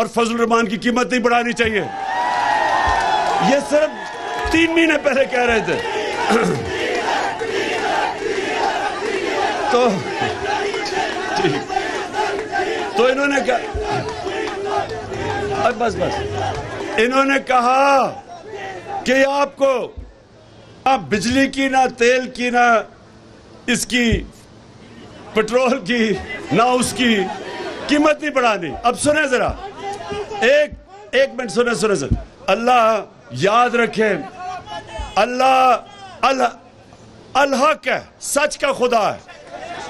और फजल रहमान की कीमत नहीं बढ़ानी चाहिए। ये सिर्फ 3 महीने पहले कह रहे थे। तो इन्होंने कहा, बस इन्होंने कहा कि आपको ना बिजली की, ना तेल की, ना इसकी पेट्रोल की, ना उसकी कीमत नहीं बढ़ानी। अब सुने जरा, एक मिनट सुने सर। अल्लाह याद रखे, अल्लाह अल-हक है, सच का खुदा है।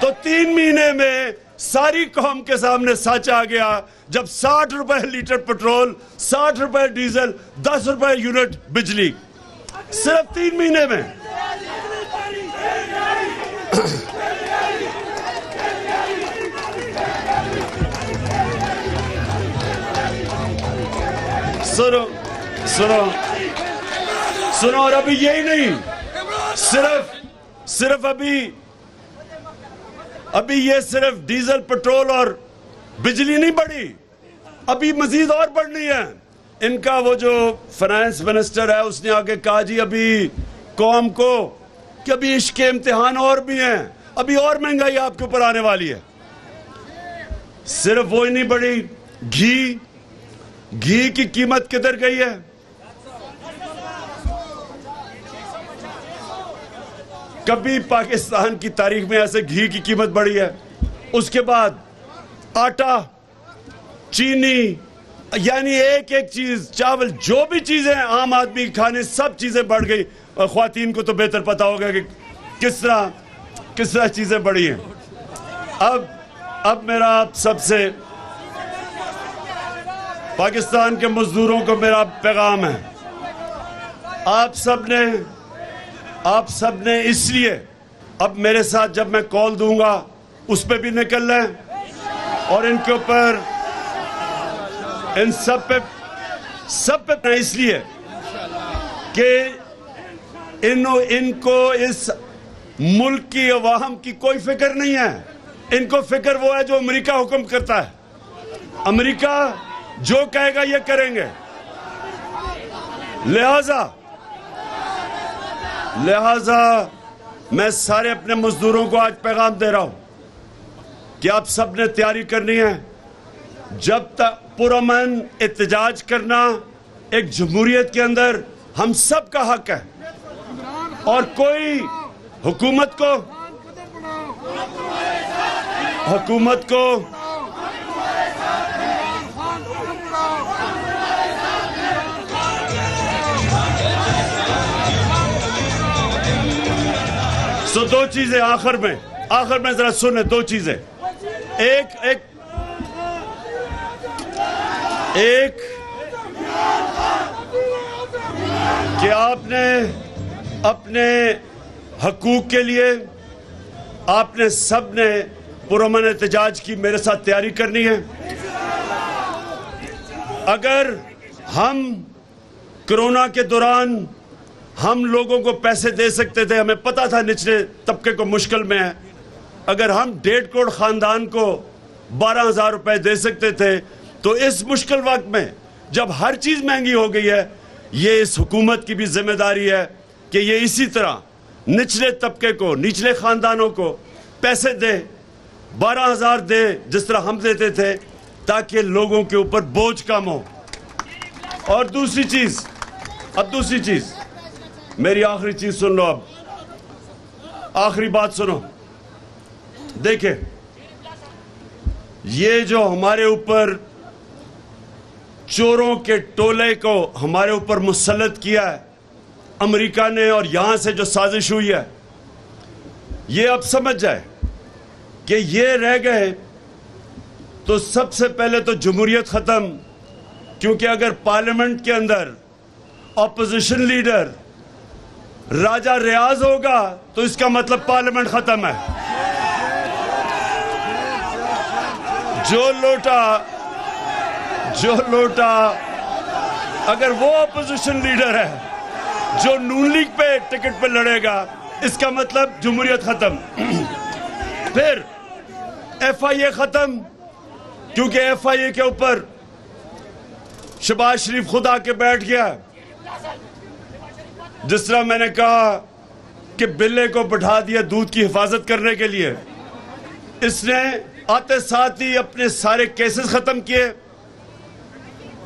तो 3 महीने में सारी कौम के सामने सच आ गया जब 60 रुपए लीटर पेट्रोल, 60 रुपए डीजल, 10 रुपए यूनिट बिजली, सिर्फ 3 महीने में। सुनो और अभी यही नहीं, सिर्फ अभी ये सिर्फ डीजल, पेट्रोल और बिजली नहीं बढ़ी, अभी मजीद और बढ़नी है। इनका वो जो फाइनेंस मिनिस्टर है उसने आगे कहा जी अभी कौम को कि अभी इश्क के इम्तिहान और भी हैं, अभी और महंगाई आपके ऊपर आने वाली है। सिर्फ वो ही नहीं बढ़ी, घी की कीमत किधर गई है? कभी पाकिस्तान की तारीख में ऐसे घी की कीमत बढ़ी है? उसके बाद आटा, चीनी, यानी एक चीज, चावल, जो भी चीजें आम आदमी खाने, सब चीजें बढ़ गई। और ख्वातीन को तो बेहतर पता होगा कि किस तरह चीजें बढ़ी हैं। अब मेरा आप सबसे, पाकिस्तान के मजदूरों को मेरा पैगाम है, आप सबने इसलिए अब मेरे साथ जब मैं कॉल दूंगा उस पे भी निकल लें और इनके ऊपर, इन सब पे इसलिए कि इनको इस मुल्क की अवाम की कोई फिक्र नहीं है। इनको फिक्र वो है जो अमेरिका हुक्म करता है। अमेरिका जो कहेगा ये करेंगे। लिहाजा मैं सारे अपने मजदूरों को आज पैगाम दे रहा हूं कि आप सब ने तैयारी करनी है। जब तक पुरअमन एहतजाज करना एक जमहूरियत के अंदर हम सब का हक है और कोई हुकूमत को तो दो चीजें आखिर में जरा सुने, दो चीजें। एक कि आपने अपने हकूक के लिए आपने सब ने पुरअमन एहतजाज की मेरे साथ तैयारी करनी है। अगर हम कोरोना के दौरान हम लोगों को पैसे दे सकते थे, हमें पता था निचले तबके को मुश्किल में है, अगर हम 1.5 करोड़ खानदान को 12,000 रुपए दे सकते थे, तो इस मुश्किल वक्त में जब हर चीज महंगी हो गई है, ये इस हुकूमत की भी जिम्मेदारी है कि ये इसी तरह निचले तबके को, निचले खानदानों को पैसे दे, 12,000 दे जिस तरह हम देते थे, ताकि लोगों के ऊपर बोझ कम हो। और दूसरी चीज, मेरी आखिरी चीज सुन लो, अब आखिरी बात सुनो। देखे, ये जो हमारे ऊपर चोरों के टोले को हमारे ऊपर मुसल्लत किया है अमेरिका ने, और यहां से जो साजिश हुई है, ये अब समझ जाए कि ये रह गए तो सबसे पहले तो जमहूरियत खत्म, क्योंकि अगर पार्लियामेंट के अंदर ऑपोजिशन लीडर राजा रियाज होगा तो इसका मतलब पार्लियामेंट खत्म है। जो लोटा अगर वो ऑपोजिशन लीडर है जो नून लीग पे टिकट पे लड़ेगा, इसका मतलब जमहूरियत खत्म। फिर FIA खत्म, क्योंकि FIA के ऊपर शहबाज शरीफ खुद आके बैठ गया। जिस तरह मैंने कहा कि बिल्ले को बैठा दिया दूध की हिफाजत करने के लिए, इसने आते साथ ही अपने सारे केसेस खत्म किए।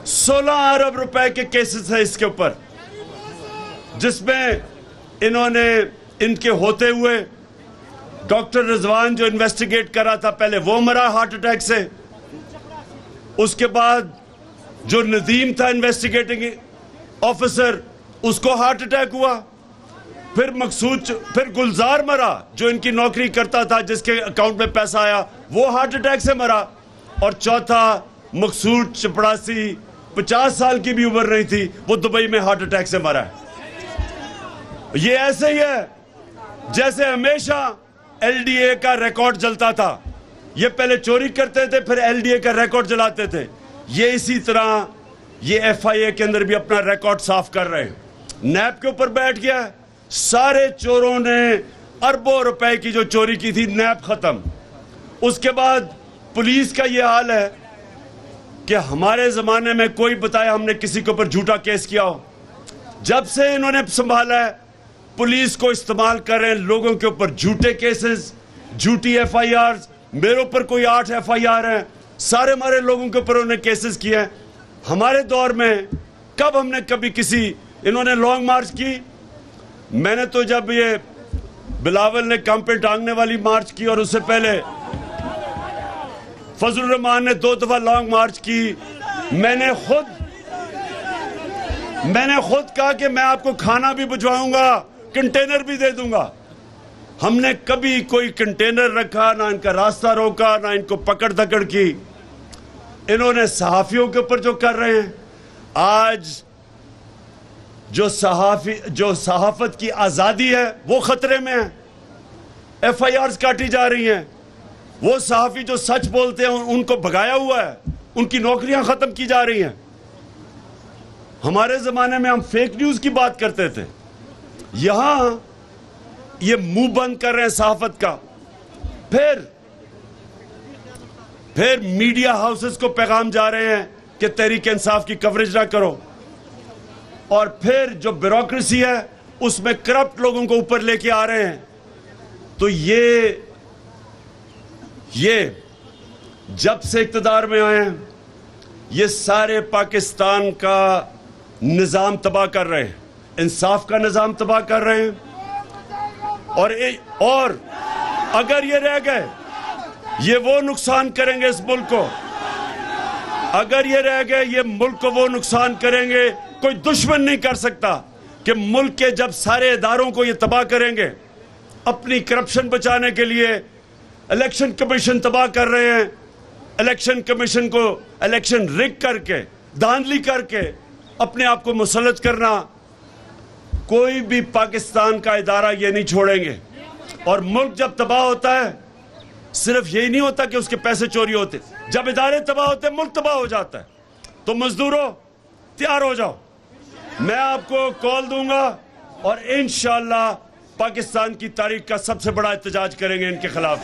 16 अरब रुपए के केसेस है इसके ऊपर, जिसमें इन्होंने इनके होते हुए डॉक्टर रिजवान जो इन्वेस्टिगेट कर रहा था, पहले वो मरा हार्ट अटैक से। उसके बाद जो नदीम था इन्वेस्टिगेटिंग ऑफिसर, उसको हार्ट अटैक हुआ। फिर फिर गुलजार मरा जो इनकी नौकरी करता था, जिसके अकाउंट में पैसा आया, वो हार्ट अटैक से मरा। और चौथा मकसूद चपड़ासी, 50 साल की भी उम्र नहीं थी, वो दुबई में हार्ट अटैक से मरा है। ये ऐसे ही है जैसे हमेशा एलडीए का रिकॉर्ड जलता था। ये पहले चोरी करते थे, फिर एलडीए का रिकॉर्ड जलाते थे। ये इसी तरह ये एफआईए के अंदर भी अपना रिकॉर्ड साफ कर रहे हैं। नैब के ऊपर बैठ गया। सारे चोरों ने अरबों रुपए की जो चोरी की थी, नैब खत्म। उसके बाद पुलिस का ये हाल है कि हमारे जमाने में कोई बताया हमने किसी के ऊपर झूठा केस किया हो। जब से इन्होंने संभाला है, पुलिस को इस्तेमाल कर रहे हैं लोगों के ऊपर झूठे केसेस, झूठी एफआईआर। मेरे ऊपर कोई 8 एफआईआर है, सारे हमारे लोगों के ऊपर उन्होंने केसेस किए हैं। हमारे दौर में कब हमने कभी किसी, इन्होंने लॉन्ग मार्च की। मैंने तो जब ये बिलावल ने कम पे टांगने वाली मार्च की, और उससे पहले फजलुर रहमान ने 2 दफा लॉन्ग मार्च की। मैंने खुद कहा कि मैं आपको खाना भी भिजवाऊंगा, कंटेनर भी दे दूंगा। हमने कभी कोई कंटेनर रखा, ना इनका रास्ता रोका, ना इनको पकड़ धकड़ की। इन्होंने सहाफियों के ऊपर जो कर रहे हैं, आज जो सहाफत की आजादी है वो खतरे में है। एफआईआर्स काटी जा रही हैं। वो सहाफी जो सच बोलते हैं उनको भगाया हुआ है, उनकी नौकरियां खत्म की जा रही हैं। हमारे जमाने में हम फेक न्यूज की बात करते थे, यहां ये मुंह बंद कर रहे हैं सहाफत का। फिर मीडिया हाउसेस को पैगाम जा रहे हैं कि तहरीक इंसाफ की कवरेज ना करो। और फिर जो ब्यूरोक्रेसी है उसमें करप्ट लोगों को ऊपर लेके आ रहे हैं। तो ये जब से इक्तदार में आए हैं, ये सारे पाकिस्तान का निजाम तबाह कर रहे हैं, इंसाफ का निजाम तबाह कर रहे हैं। और अगर ये रह गए, ये वो नुकसान करेंगे इस मुल्क को। अगर ये रह गए, ये मुल्क को वो नुकसान करेंगे, कोई दुश्मन नहीं कर सकता कि मुल्क के जब सारे इदारों को ये तबाह करेंगे। अपनी करप्शन बचाने के लिए इलेक्शन कमीशन तबाह कर रहे हैं। इलेक्शन कमीशन को इलेक्शन रिग करके, धांधली करके अपने आप को मुसल्लत करना, कोई भी पाकिस्तान का इदारा ये नहीं छोड़ेंगे। और मुल्क जब तबाह होता है, सिर्फ यही नहीं होता कि उसके पैसे चोरी होते, जब इदारे तबाह होते मुल्क तबाह हो जाता है। तो मजदूरों तैयार हो जाओ, मैं आपको कॉल दूंगा और इंशाअल्लाह पाकिस्तान की तारीख का सबसे बड़ा एहतजाज करेंगे इनके खिलाफ।